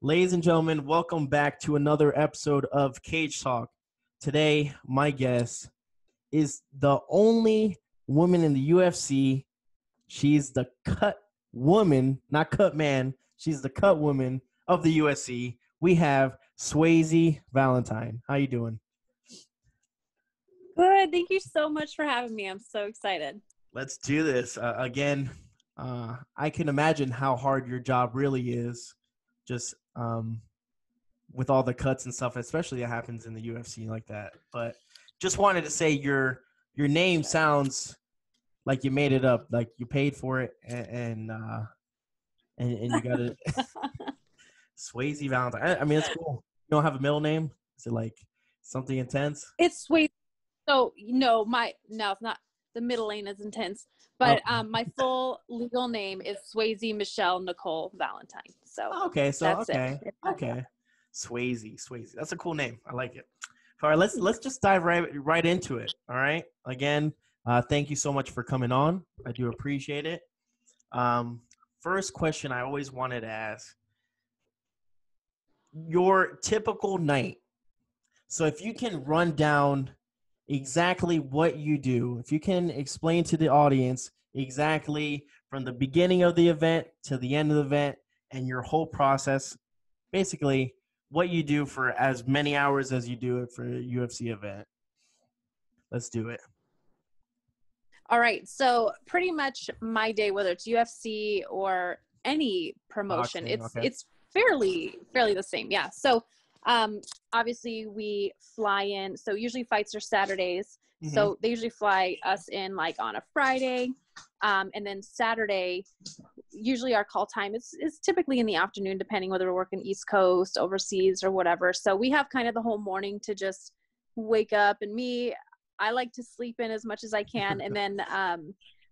Ladies and gentlemen, welcome back to another episode of Cage Talk. Today, my guest is the only woman in the UFC. She's the cut woman, not cut man. She's the cut woman of the UFC. We have Swayze Valentine. How you doing? Good. Thank you so much for having me. I'm so excited. Let's do this. Again, I can imagine how hard your job really is. Just with all the cuts and stuff, especially that happens in the UFC like that. But just wanted to say your name sounds like you made it up, like you paid for it, and you got it. Swayze Valentine. I mean, it's cool. You don't have a middle name? Is it like something intense? It's Swayze. So no, it's not. The middle lane is intense, but my full legal name is Swayze Michelle Nicole Valentine. So okay, it. Okay. Swayze. That's a cool name. I like it. All right, let's just dive right into it. All right. Again, thank you so much for coming on. I do appreciate it. First question I always wanted to ask: your typical night. So if you can run down exactly what you do, if you can explain to the audience exactly from the beginning of the event to the end of the event and your whole process, basically what you do for as many hours as you do it for a UFC event. Let's do it. All right. So pretty much my day, whether it's UFC or any promotion, Boxing, it's fairly the same. Yeah. So obviously we fly in. So usually fights are Saturdays. Mm-hmm. So they usually fly us in like on a Friday. And then Saturday, usually our call time is typically in the afternoon, depending whether we're working East Coast, overseas, or whatever. So we have kind of the whole morning to just wake up. And I like to sleep in as much as I can. And then,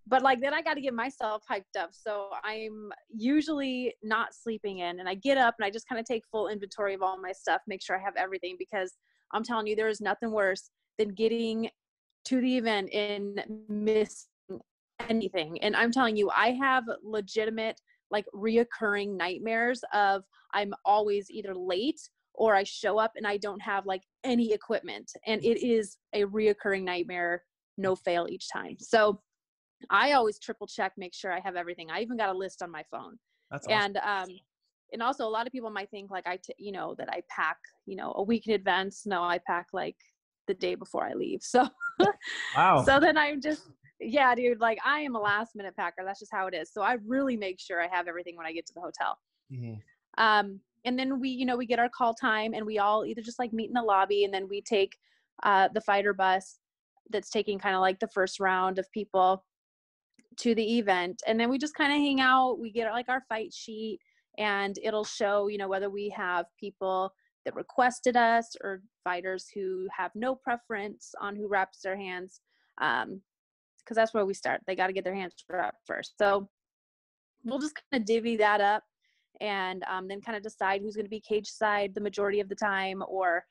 but like then I got to get myself hyped up. So I'm usually not sleeping in, and I get up and I just kind of take full inventory of all my stuff, make sure I have everything, because I'm telling you, there is nothing worse than getting to the event and missing anything. And I'm telling you, I have legitimate, like reoccurring nightmares of I'm always either late or I show up and I don't have like any equipment. And it is a reoccurring nightmare, no fail each time. So I always triple check, make sure I have everything. I even got a list on my phone. That's awesome. And also a lot of people might think like that I pack, a week in advance. No, I pack like the day before I leave. So, wow. So then I'm just, yeah, dude, like I am a last minute packer. That's just how it is. So I really make sure I have everything when I get to the hotel. Mm-hmm. And then we get our call time and we all either just like meet in the lobby, and then we take the fighter bus that's taking kind of like the first round of people to the event. And then we just kind of hang out. We get like our fight sheet, and it'll show, whether we have people that requested us or fighters who have no preference on who wraps their hands. Because that's where we start. They got to get their hands wrapped first. So we'll just kind of divvy that up, and then kind of decide who's going to be cage side the majority of the time, or,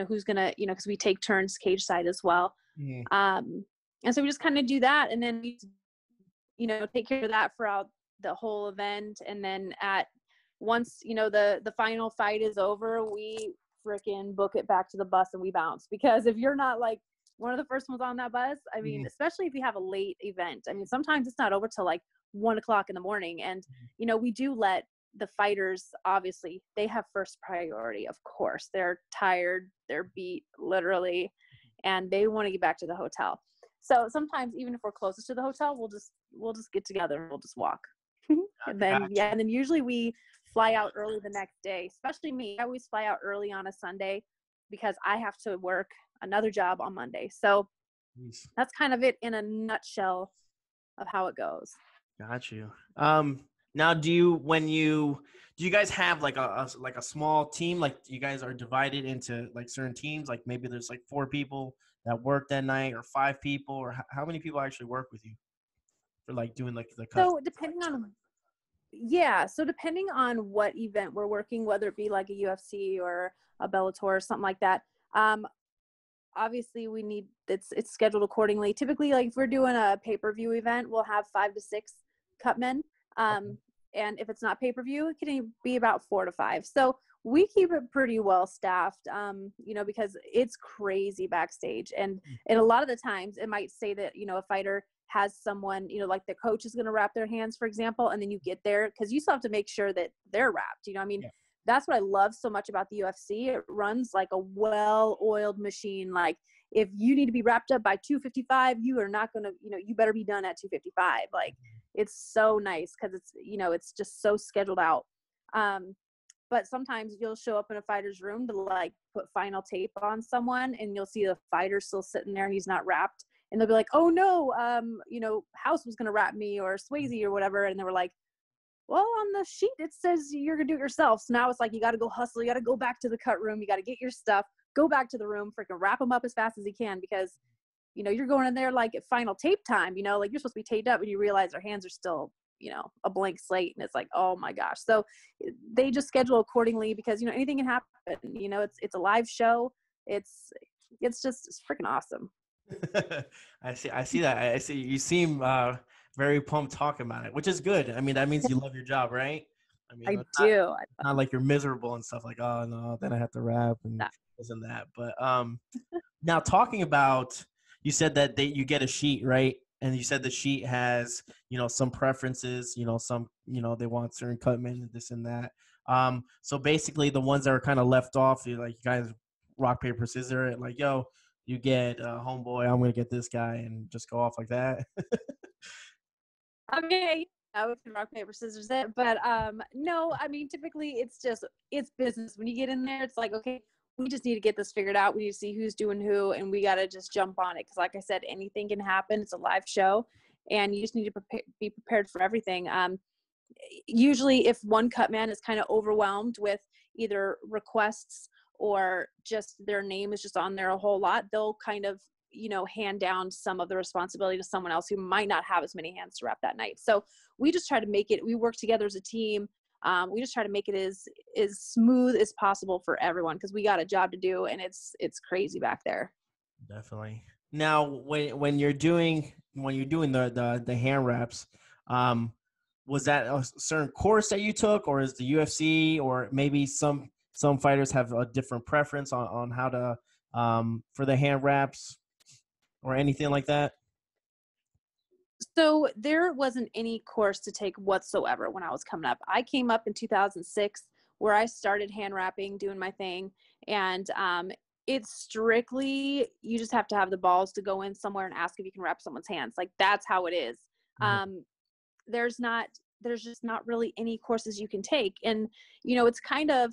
who's going to, because we take turns cage side as well. Mm-hmm. And so we just kind of do that. And then we, take care of that throughout the whole event. And then once, the final fight is over, we freaking book it back to the bus and we bounce. Because if you're not like one of the first ones on that bus, I mean, especially if you have a late event, I mean, sometimes it's not over till like 1:00 in the morning. And, we do let the fighters, obviously they have first priority. Of course, they're tired, they're beat literally, and they want to get back to the hotel. So sometimes even if we're closest to the hotel, we'll just get together and we'll just walk. And then usually we fly out early the next day. Especially me, I always fly out early on a Sunday because I have to work another job on Monday. So that's kind of it in a nutshell of how it goes. Got you. Now do you guys have like a small team? Like you guys are divided into like certain teams? Like maybe there's like 4 people that work that night, or 5 people, or how many people actually work with you for like doing like the cut? So depending on what event we're working, whether it be like a UFC or a Bellator or something like that, obviously we need it's scheduled accordingly. Typically, like if we're doing a pay-per-view event, we'll have 5 to 6 cutmen. And if it's not pay-per-view, it can be about 4 to 5. So We keep it pretty well staffed, because it's crazy backstage. And a lot of the times it might say that, a fighter has someone, like the coach is going to wrap their hands, for example, and then you get there because you still have to make sure that they're wrapped. Yeah. That's what I love so much about the UFC. It runs like a well-oiled machine. Like if you need to be wrapped up by 2:55, you are not going to, you better be done at 2:55. Like it's so nice because it's just so scheduled out. But sometimes you'll show up in a fighter's room to like put final tape on someone and you'll see the fighter still sitting there and he's not wrapped. And they'll be like, oh no, House was going to wrap me or Swayze or whatever. And they were like, well, on the sheet, it says you're going to do it yourself. So now it's like, you got to go hustle. You got to go back to the cut room. You got to get your stuff, go back to the room, freaking wrap them up as fast as you can because, you're going in there like at final tape time, like you're supposed to be taped up and you realize their hands are still, a blank slate. And it's like, oh my gosh. So they just schedule accordingly because, anything can happen. It's a live show. It's freaking awesome. I see that. I see you seem very pumped talking about it, which is good. I mean, that means you love your job, right? I mean, I do. Not like you're miserable and stuff like, oh no, then I have to rap and this and that. But now talking about, you said that you get a sheet, right? And you said the sheet has, some preferences, some, they want certain cutmen and this and that. So basically the ones that are kind of left off, you guys rock, paper, scissors, like, yo, you get homeboy, I'm going to get this guy and just go off like that. Okay. We can rock, paper, scissors it. But no, I mean, typically it's business. When you get in there, it's like, okay, we just need to get this figured out. We need to see who's doing who, and we got to just jump on it. Because like I said, anything can happen. It's a live show, and you just need to be prepared for everything. Usually if one cut man is kind of overwhelmed with either requests or just their name is just on there a whole lot, they'll kind of, hand down some of the responsibility to someone else who might not have as many hands to wrap that night. So we just try to make it, we work together as a team. We just try to make it as smooth as possible for everyone because we got a job to do and it's crazy back there. Definitely. Now, when you're doing the hand wraps, was that a certain course that you took, or is the UFC, or maybe some fighters have a different preference on how to for the hand wraps or anything like that? So there wasn't any course to take whatsoever when I was coming up. I came up in 2006 where I started hand wrapping, doing my thing. And it's strictly, you just have to have the balls to go in somewhere and ask if you can wrap someone's hands. Like that's how it is. Mm-hmm. There's just not really any courses you can take. And, it's kind of,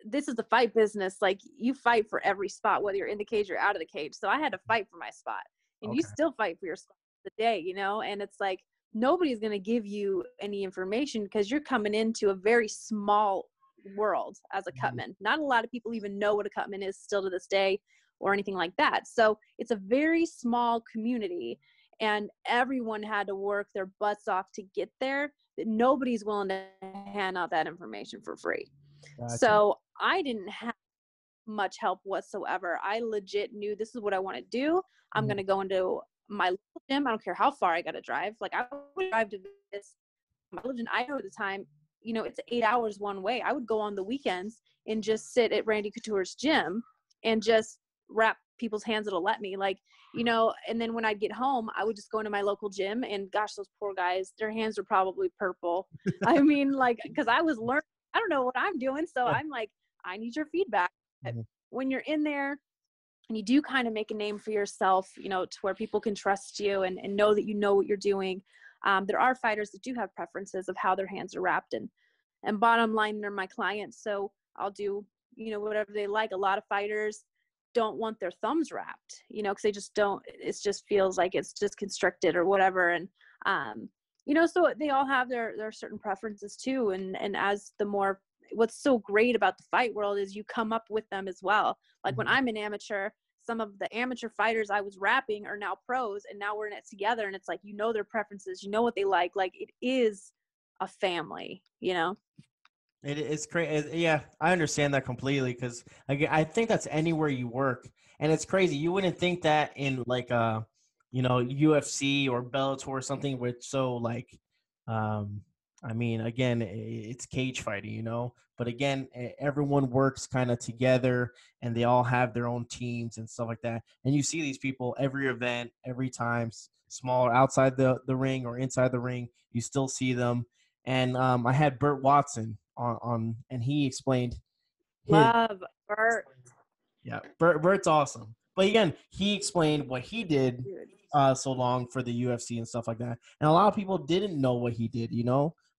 this is the fight business. Like you fight for every spot, whether you're in the cage or out of the cage. So I had to fight for my spot and You still fight for your spot the day, and it's like, nobody's going to give you any information because you're coming into a very small world as a cutman. Not a lot of people even know what a cutman is still to this day or anything like that. So it's a very small community and everyone had to work their butts off to get there, that nobody's willing to hand out that information for free. Gotcha. So I didn't have much help whatsoever. I legit knew this is what I want to do. I'm going to go into my local gym. I don't care how far I got to drive. Like I would drive to this, my religion, Idaho at the time, it's 8 hours one way. I would go on the weekends and just sit at Randy Couture's gym and just wrap people's hands that'll let me, and then when I'd get home, I would just go into my local gym and gosh, those poor guys, their hands are probably purple. I mean, cause I was learning, I don't know what I'm doing. So I'm like, I need your feedback. When you're in there and you do kind of make a name for yourself, to where people can trust you and know that you know what you're doing. There are fighters that do have preferences of how their hands are wrapped and bottom line, they're my clients. So I'll do, whatever they like. A lot of fighters don't want their thumbs wrapped, cause they just don't, it just feels like it's just constricted or whatever. And, so they all have their certain preferences too. And as what's so great about the fight world is you come up with them as well. Like when I'm an amateur, some of the amateur fighters I was wrapping are now pros and now we're in it together. And it's like, their preferences, what they like it is a family, It's crazy. Yeah, I understand that completely because I think that's anywhere you work, and it's crazy. You wouldn't think that in UFC or Bellator or something, which so I mean, again, it's cage fighting, but again, everyone works kind of together and they all have their own teams and stuff like that. And you see these people every event, every time, smaller outside the ring or inside the ring, you still see them. And I had Burt Watson on and he explained his. Love Bert. Yeah, Bert's awesome. But again, he explained what he did Dude. so long for the UFC and stuff like that. And a lot of people didn't know what he did,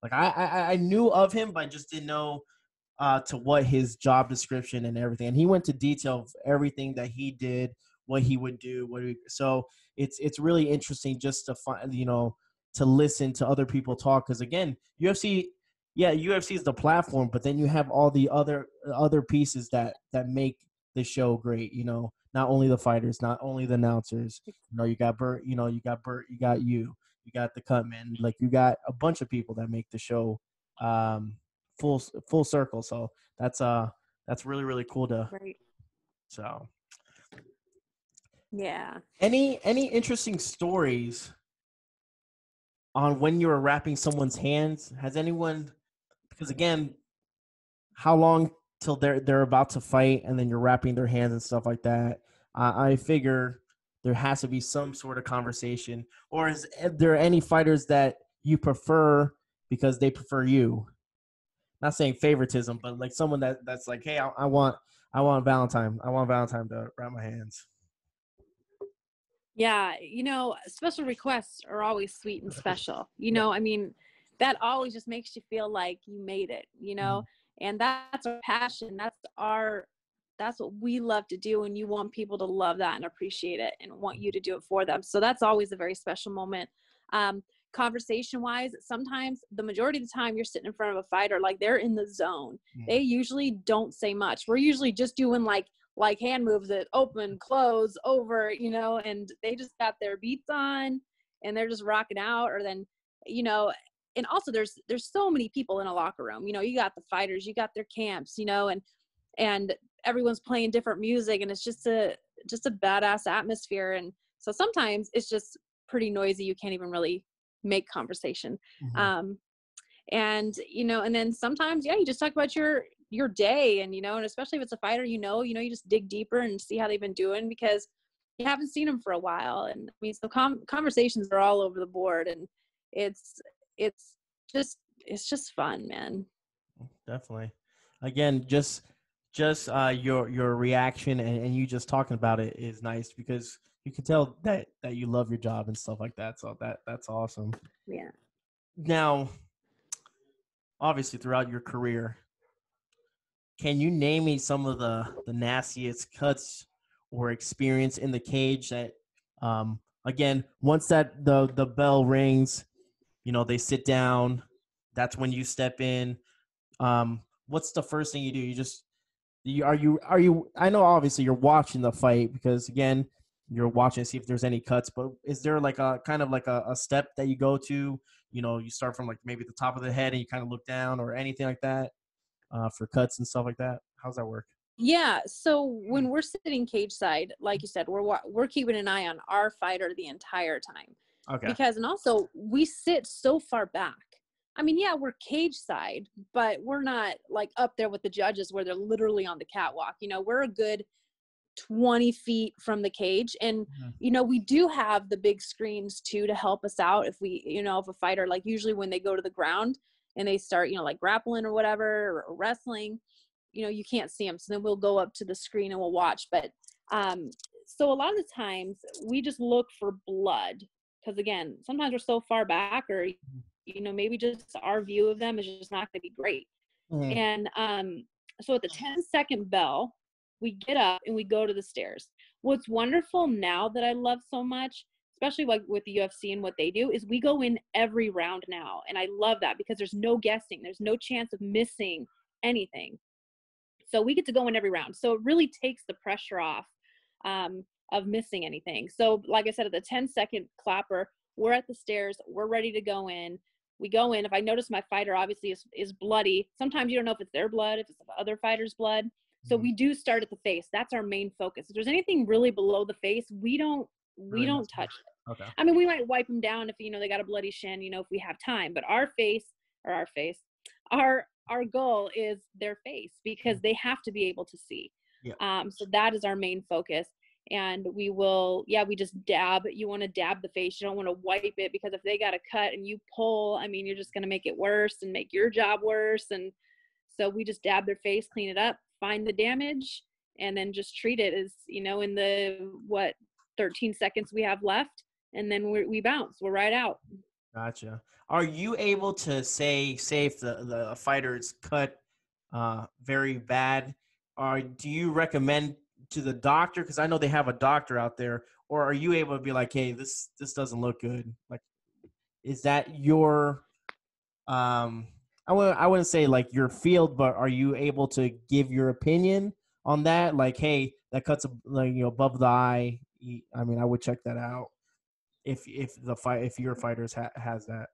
Like I knew of him, but I just didn't know to what his job description and everything. And he went to detail of everything that he did, what he would do, so it's really interesting just to find, to listen to other people talk. Because again, UFC is the platform, but then you have all the other pieces that make the show great. Not only the fighters, not only the announcers. You got Bert. You got you got the Cutman. Like you got a bunch of people that make the show full circle. So that's really really cool to. Right. So Yeah. any interesting stories on when you were wrapping someone's hands? Has anyone? Because again, how long till they're about to fight and then you're wrapping their hands and stuff like that? I figure there has to be some sort of conversation. Or is there any fighters that you prefer because they prefer you? Not saying favoritism, but like someone that's like, hey, I want Valentine. I want Valentine to wrap my hands. Yeah, special requests are always sweet and special. I mean, that always just makes you feel like you made it. And that's our passion. That's what we love to do. And you want people to love that and appreciate it and want you to do it for them. So that's always a very special moment. Conversation wise, sometimes the majority of the time you're sitting in front of a fighter, like they're in the zone. They usually don't say much. We're usually just doing like hand moves that open, close, over, and they just got their beats on and they're just rocking out. Or then, and also there's so many people in a locker room. You got the fighters, you got their camps, and everyone's playing different music, and it's just a badass atmosphere. And so sometimes it's just pretty noisy. You can't even really make conversation. And and then sometimes, yeah, you just talk about your day, and and especially if it's a fighter, you just dig deeper and see how they've been doing, because you haven't seen them for a while. And I mean, so conversations are all over the board, and it's just fun, man. Definitely. Again, just your reaction and you just talking about it is nice, because you can tell that you love your job and stuff like that. So that's awesome. Yeah. Now, obviously, throughout your career, can you name me some of the nastiest cuts or experience in the cage that, again, once that the bell rings, they sit down. That's when you step in. What's the first thing you do? Are you? I know obviously you're watching the fight, because again, you're watching to see if there's any cuts. But is there like a kind of like a step that you go to? You start from like maybe the top of the head and you kind of look down, or anything like that, for cuts and stuff like that. How's that work? Yeah. So when we're sitting cage side, like you said, we're keeping an eye on our fighter the entire time. Okay. Because, and also we sit so far back. I mean, yeah, we're cage side, but we're not like up there with the judges where they're literally on the catwalk. We're a good 20 feet from the cage. And, we do have the big screens too to help us out if we, if a fighter, like usually when they go to the ground and they start, like grappling or whatever, or wrestling, you can't see them. So then we'll go up to the screen and we'll watch. But so a lot of the times we just look for blood, because again, sometimes we're so far back, or maybe just our view of them is just not going to be great. And so at the 10-second bell, we get up and we go to the stairs. What's wonderful now that I love so much, especially like with the UFC and what they do, is we go in every round now. And I love that, because there's no guessing. There's no chance of missing anything. So we get to go in every round. So it really takes the pressure off of missing anything. So like I said, at the 10-second clapper, we're at the stairs. We're ready to go in. We go in. If I notice my fighter obviously is bloody, sometimes you don't know if it's their blood, if it's the other fighter's blood. So we do start at the face. That's our main focus. If there's anything really below the face, we don't touch it. Okay. I mean, we might wipe them down if, they got a bloody shin, if we have time. But our face, or our face, our goal is their face, because they have to be able to see. Yeah. So that is our main focus. And we will, we just dab. You want to dab the face. You don't want to wipe it, because if they got a cut and you pull, I mean, you're just going to make it worse and make your job worse. And so we just dab their face, clean it up, find the damage, and then just treat it as, in the 13 seconds we have left, and then we bounce. We're right out. Gotcha. Are you able to say if the fighter is cut very bad, or do you recommend to the doctor? Because I know they have a doctor out there. Or are you able to be like, hey, this doesn't look good? Like, is that your I wouldn't say like your field, but are you able to give your opinion on that? Like, hey, that cuts like, above the eye. I mean, I would check that out if your fighters has that.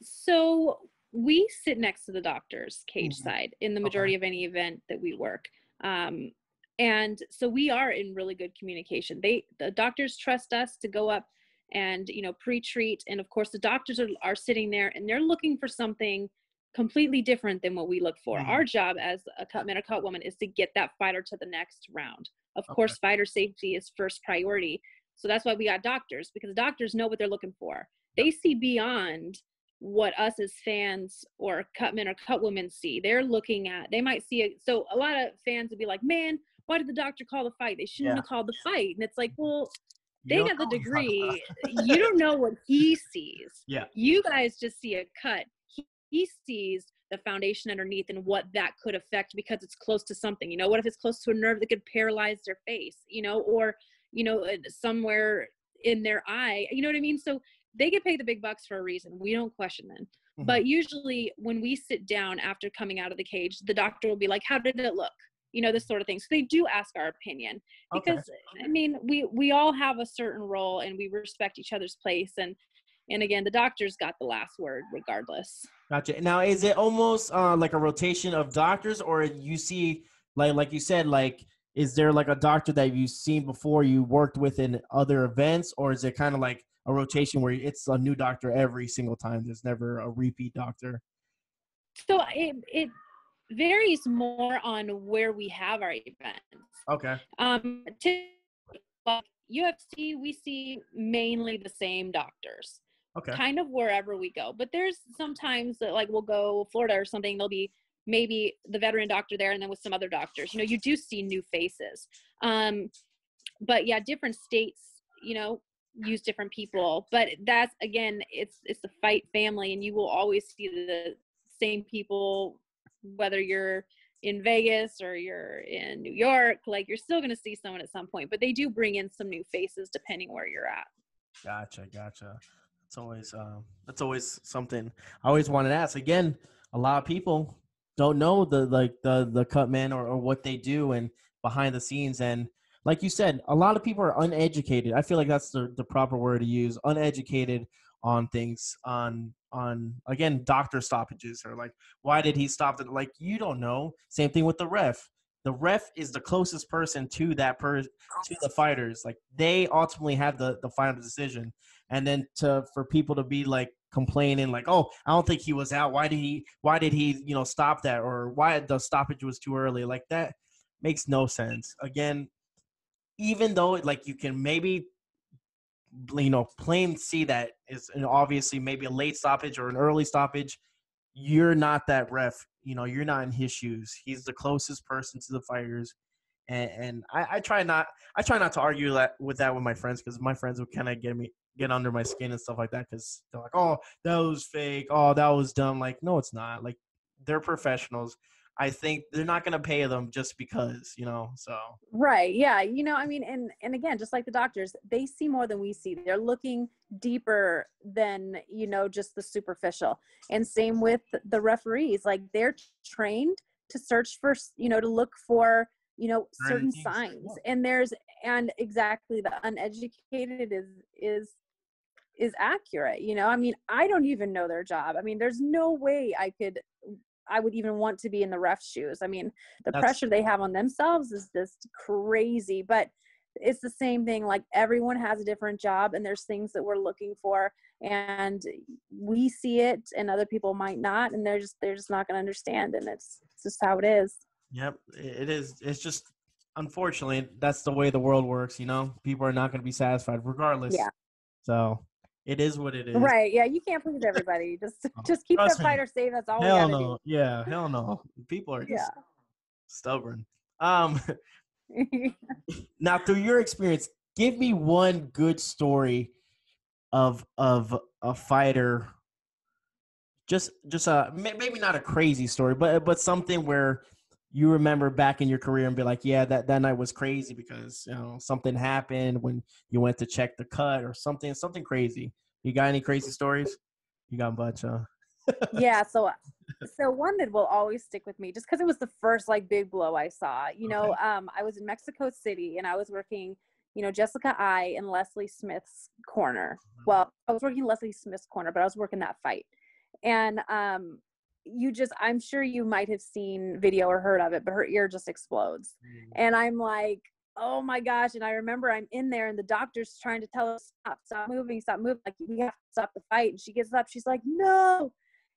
So we sit next to the doctor's cage side in the majority Okay. of any event that we work. And so we are in really good communication. The doctors trust us to go up and, pre-treat. And of course the doctors are sitting there and they're looking for something completely different than what we look for. Our job as a cutman or cut woman is to get that fighter to the next round. Of course, fighter safety is first priority. So that's why we got doctors, because doctors know what they're looking for. They see beyond what us as fans or cutmen or cutwomen see. They're looking at, they might see it. So a lot of fans would be like, man, why did the doctor call the fight? They shouldn't have called the fight. And it's like, well, they got the degree. You don't know what he sees. Yeah. You guys just see a cut. He sees the foundation underneath and what that could affect, because it's close to something. What if it's close to a nerve that could paralyze their face, or, somewhere in their eye, you know what I mean? So they get paid the big bucks for a reason. We don't question them. But usually when we sit down after coming out of the cage, the doctor will be like, how did it look? This sort of thing. So they do ask our opinion, because I mean, we all have a certain role and we respect each other's place. And again, the doctor's got the last word regardless. Gotcha. Now, is it almost like a rotation of doctors, or you see, like you said, like, is there like a doctor that you've seen before you worked with in other events, or is it kind of like a rotation where it's a new doctor every single time? There's never a repeat doctor. So it varies more on where we have our events. Okay. Like UFC, we see mainly the same doctors. Okay. Kind of wherever we go. But there's sometimes that, like, we'll go Florida or something, there'll be maybe the veteran doctor there and then with some other doctors. You do see new faces. But yeah, different states, use different people. But that's, again, it's the fight family, and you will always see the same people, whether you're in Vegas or you're in New York. Like, you're still going to see someone at some point, but they do bring in some new faces depending where you're at. Gotcha. That's always something I always wanted to ask. Again, a lot of people don't know the cut men or what they do and behind the scenes. And like you said, a lot of people are uneducated. I feel like that's the proper word to use. Uneducated on things, on again, doctor stoppages, or like, why did he stop it? Like, you don't know. Same thing with the ref. The ref is the closest person to to the fighters. Like, they ultimately have the final decision. And then for people to be like complaining, like, oh, I don't think he was out. Why did he stop that? Or why the stoppage was too early? Like, that makes no sense. Again, even though like you can maybe plain see that is obviously maybe a late stoppage or an early stoppage, you're not that ref. You're not in his shoes. He's the closest person to the fighters. And I try not to argue with my friends, because my friends will kind of get under my skin and stuff like that, because they're like, oh, that was fake, oh, that was dumb. Like, no, it's not. Like, they're professionals. I think they're not going to pay them just because, so. Right. Yeah. I mean, and again, just like the doctors, they see more than we see. They're looking deeper than, just the superficial. And same with the referees. Like, they're trained to search for, to look for, certain signs. And exactly, the uneducated is accurate. I mean, I don't even know their job. I mean, there's no way I would even want to be in the ref's shoes. I mean, the pressure they have on themselves is just crazy. But it's the same thing. Like, everyone has a different job, and there's things that we're looking for, and we see it and other people might not, and they're just not going to understand. And it's just how it is. Yep, it is. It's just, unfortunately, that's the way the world works. People are not going to be satisfied regardless. Yeah. So it is what it is. Right. Yeah. You can't please everybody. Just Oh, just keep trust that me. fighter safe. That's all we Hell got to no. do. Yeah, hell no. People are just stubborn. Now, through your experience, give me one good story of a fighter. Just maybe not a crazy story, but something where you remember back in your career and be like, yeah, that night was crazy because something happened when you went to check the cut or something crazy. You got any crazy stories? You got a bunch, huh? Yeah. So one that will always stick with me, just because it was the first like big blow I saw. Okay. I was in Mexico City, and I was working, Jessica I and Leslie Smith's corner. Well, I was working Leslie Smith's corner, but I was working that fight. And I'm sure you might have seen video or heard of it, but her ear just explodes. And I'm like, oh my gosh. And I remember I'm in there, and the doctor's trying to tell us, stop moving, like, we have to stop the fight. And she gets up, she's like, no.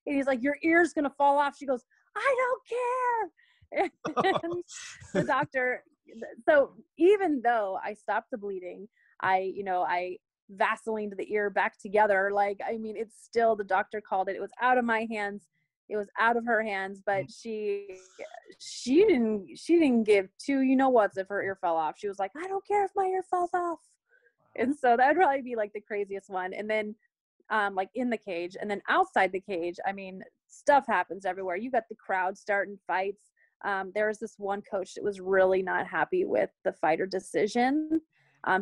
And he's like, your ear's gonna fall off. She goes, I don't care. And the doctor, so even though I stopped the bleeding, I Vaseline to the ear back together. Like, I mean, it's still, the doctor called it. It was out of my hands. It was out of her hands, but she didn't give two whats if her ear fell off. She was like, I don't care if my ear falls off. And so that'd probably be like the craziest one. And then like in the cage, and then outside the cage, I mean, stuff happens everywhere. You got the crowd starting fights. There was this one coach that was really not happy with the fighter decision.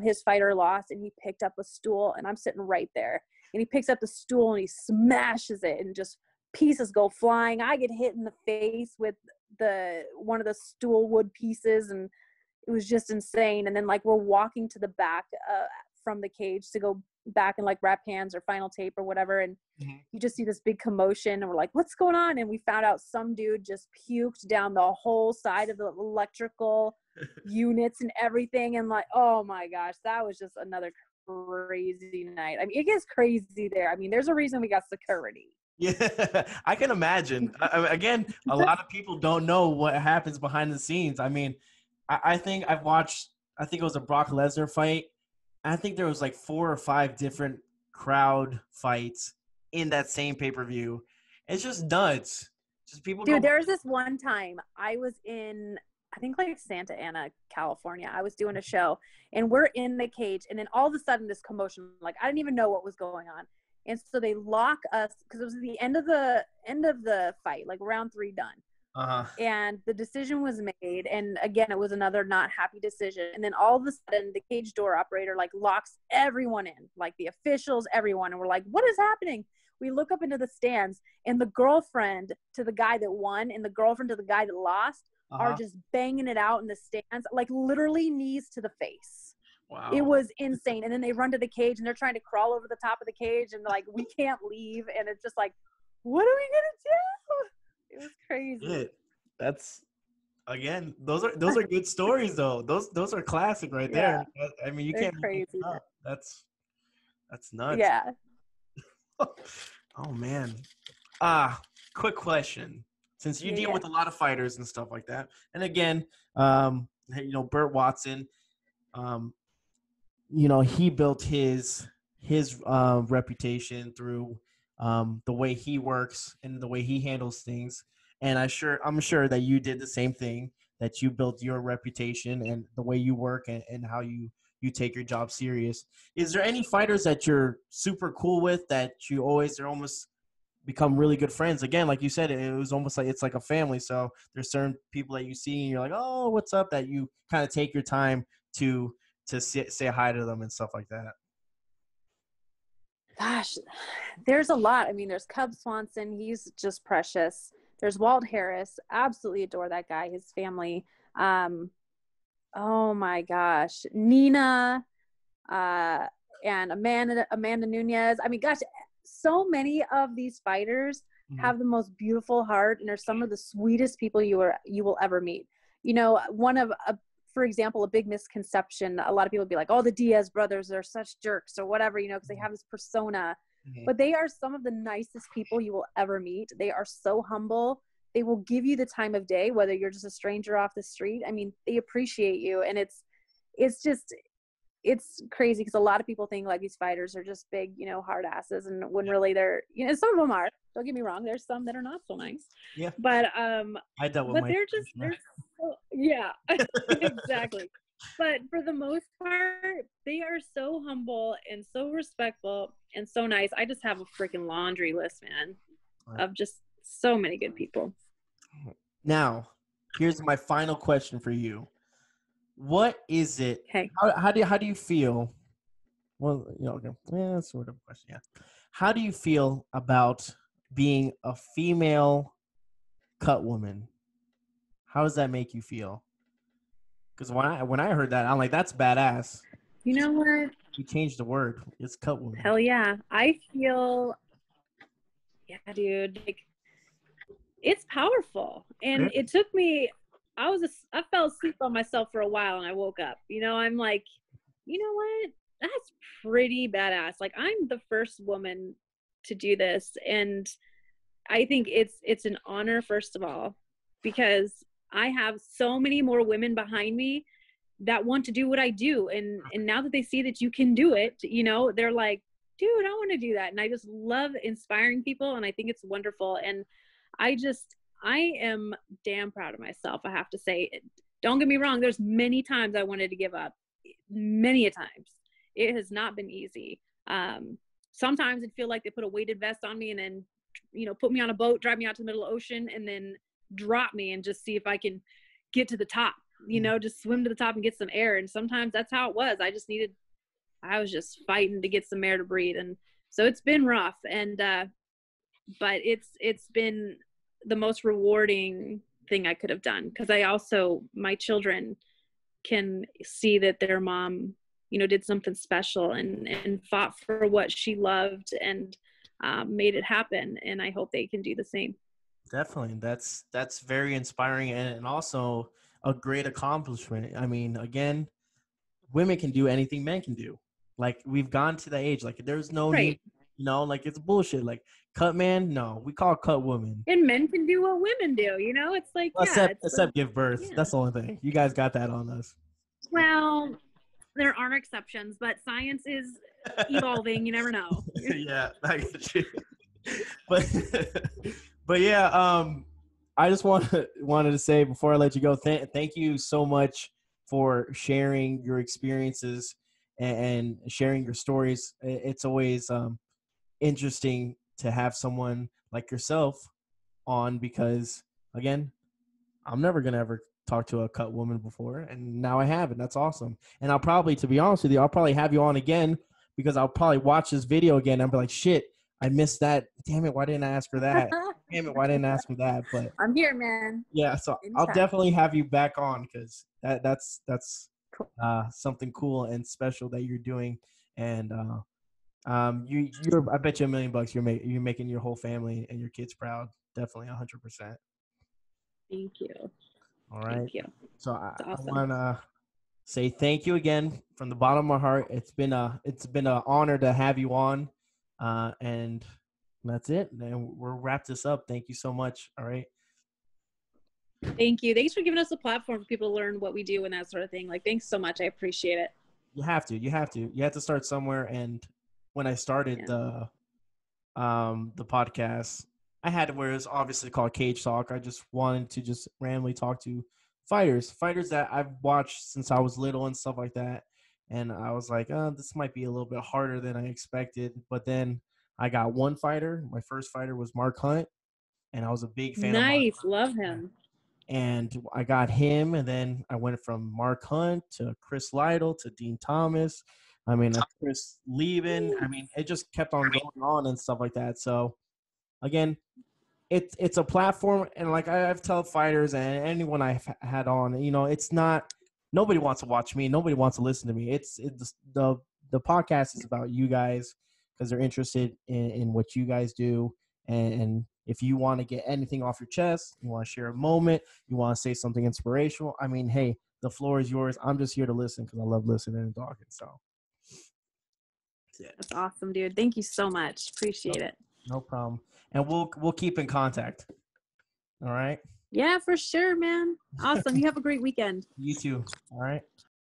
His fighter lost, and he picked up a stool, and I'm sitting right there, and he picks up the stool and he smashes it, and just pieces go flying. I get hit in the face with one of the stool wood pieces, and it was just insane. And then like we're walking to the back from the cage to go back and like wrap hands or final tape or whatever, and you just see this big commotion, and we're like, what's going on? And we found out some dude just puked down the whole side of the electrical units and everything. And like, oh my gosh, that was just another crazy night. I mean, it gets crazy there. I mean, there's a reason we got security. Yeah, I can imagine. Again, a lot of people don't know what happens behind the scenes. I mean, I think I've watched, I think it was a Brock Lesnar fight. I think there was like 4 or 5 different crowd fights in that same pay-per-view. It's just nuts. Just people. Dude, there was this one time I was in, I think like Santa Ana, California. I was doing a show, and we're in the cage, and then all of a sudden this commotion, like I didn't even know what was going on. And so they lock us, because it was the end of the fight, like round 3 done. And the decision was made, and again, it was another not happy decision. And then all of a sudden, the cage door operator like locks everyone in, like the officials, everyone, and we're like, "What is happening?" We look up into the stands, and the girlfriend to the guy that won and the girlfriend to the guy that lost are just banging it out in the stands, like literally knees to the face. Wow. It was insane. And then they run to the cage, and they're trying to crawl over the top of the cage, and like, we can't leave. And it's just like, what are we gonna do? It was crazy. Yeah, that's, again, those are good stories though. Those are classic right there. I mean, you can't make it up. That's nuts. Yeah. Oh man. Quick question. Since you deal with a lot of fighters and stuff like that, and again, Burt Watson, he built his reputation through the way he works and the way he handles things. And I'm sure that you did the same thing, that you built your reputation and the way you work and how you take your job serious. Is there any fighters that you're super cool with that they're almost become really good friends? Again, like you said, it was almost like it's like a family. So there's certain people that you see and you're like, oh, what's up? That you kind of take your time to say hi to them and stuff like that. Gosh, there's a lot. I mean, there's Cub Swanson. He's just precious. There's Walt Harris. Absolutely adore that guy, his family. Oh my gosh. Nina, and Amanda Nunez. I mean, gosh, so many of these fighters have the most beautiful heart, and are some of the sweetest people you will ever meet. for example, a big misconception. A lot of people would be like, oh, the Diaz brothers are such jerks or whatever, you know, because they have this persona. But they are some of the nicest people you will ever meet. They are so humble. They will give you the time of day, whether you're just a stranger off the street. I mean, they appreciate you. And it's crazy because a lot of people think like these fighters are just big, you know, hard asses. And when really they're, you know, some of them are. Don't get me wrong. There's some that are not so nice. Yeah. But I dealt with but my they're so, yeah, exactly. But for the most part, they are so humble and so respectful and so nice. I just have a freaking laundry list, man, of just so many good people. Now, here's my final question for you. What is it? Okay. How do you feel? Well, you know, that's sort of a question. Yeah. How do you feel about being a female cut woman? How does that make you feel? Because when I heard that, I'm like, that's badass. You know what? You changed the word. It's cut woman. Hell yeah. I feel, yeah, dude, like it's powerful. And it took me, I fell asleep on myself for a while and I woke up, you know, I'm like, you know what? That's pretty badass. Like I'm the first woman to do this. And I think it's an honor, first of all, because I have so many more women behind me that want to do what I do. And now that they see that you can do it, you know, they're like, dude, I want to do that. And I just love inspiring people. And I think it's wonderful. And I am damn proud of myself. I have to say, don't get me wrong. There's many times I wanted to give up, many a times. It has not been easy. Sometimes it feel like they put a weighted vest on me and then, you know, put me on a boat, drive me out to the middle of the ocean and then drop me and just see if I can get to the top, you know, just swim to the top and get some air. And sometimes that's how it was. I was just fighting to get some air to breathe. And so it's been rough. And, but it's been the most rewarding thing I could have done. Cause my children can see that their mom, you know, did something special and fought for what she loved and made it happen. And I hope they can do the same. Definitely. That's very inspiring and also a great accomplishment. I mean, again, women can do anything men can do. Like we've gone to the age, like there's no need, you know, like it's bullshit. Like cut man, no, we call cut woman. And men can do what women do, you know, it's like, except give birth. Yeah. That's the only thing. You guys got that on us. Well, there are exceptions, but science is evolving. You never know. Yeah, I get you. But yeah, I just wanted to say before I let you go, thank you so much for sharing your experiences and sharing your stories. It's always interesting to have someone like yourself on because, again, I'm never going to ever talk to a cut woman before, and now I have, and that's awesome. And I'll probably, to be honest with you, I'll probably have you on again because I'll probably watch this video again and I'll be like, shit, I missed that. Damn it, why didn't I ask her that? Damn it, why didn't I ask her that? But I'm here, man. Yeah, so anytime. I'll definitely have you back on because that's cool. Something cool and special that you're doing, and you're I bet you $1 million you're making your whole family and your kids proud. Definitely 100%. Thank you. All right. Thank you. So awesome. I want to say thank you again from the bottom of my heart. It's been an honor to have you on, and that's it. And we'll wrap this up. Thank you so much. All right. Thank you. Thanks for giving us a platform for people to learn what we do and that sort of thing. Like, thanks so much. I appreciate it. You have to start somewhere. And when I started the podcast, I had where it's obviously called Cage Talk. I just wanted to just randomly talk to fighters that I've watched since I was little and stuff like that. And I was like, this might be a little bit harder than I expected. But then I got one fighter. My first fighter was Mark Hunt, and I was a big fan. Nice, love him. And I got him, and then I went from Mark Hunt to Chris Lytle to Dean Thomas. I mean, Chris Leben. I mean, it just kept on going on and stuff like that. So, again, it's a platform, and like I've told fighters and anyone I've had on, you know, it's not nobody wants to watch me, nobody wants to listen to me. It's the podcast is about you guys because they're interested in what you guys do, and If you want to get anything off your chest, you want to share a moment, you want to say something inspirational, I mean, hey, the floor is yours. I'm just here to listen because I love listening and talking. So that's awesome, dude. Thank you so much. Appreciate it. No problem. And we'll keep in contact. All right. Yeah, for sure, man. Awesome. You have a great weekend. You too. All right.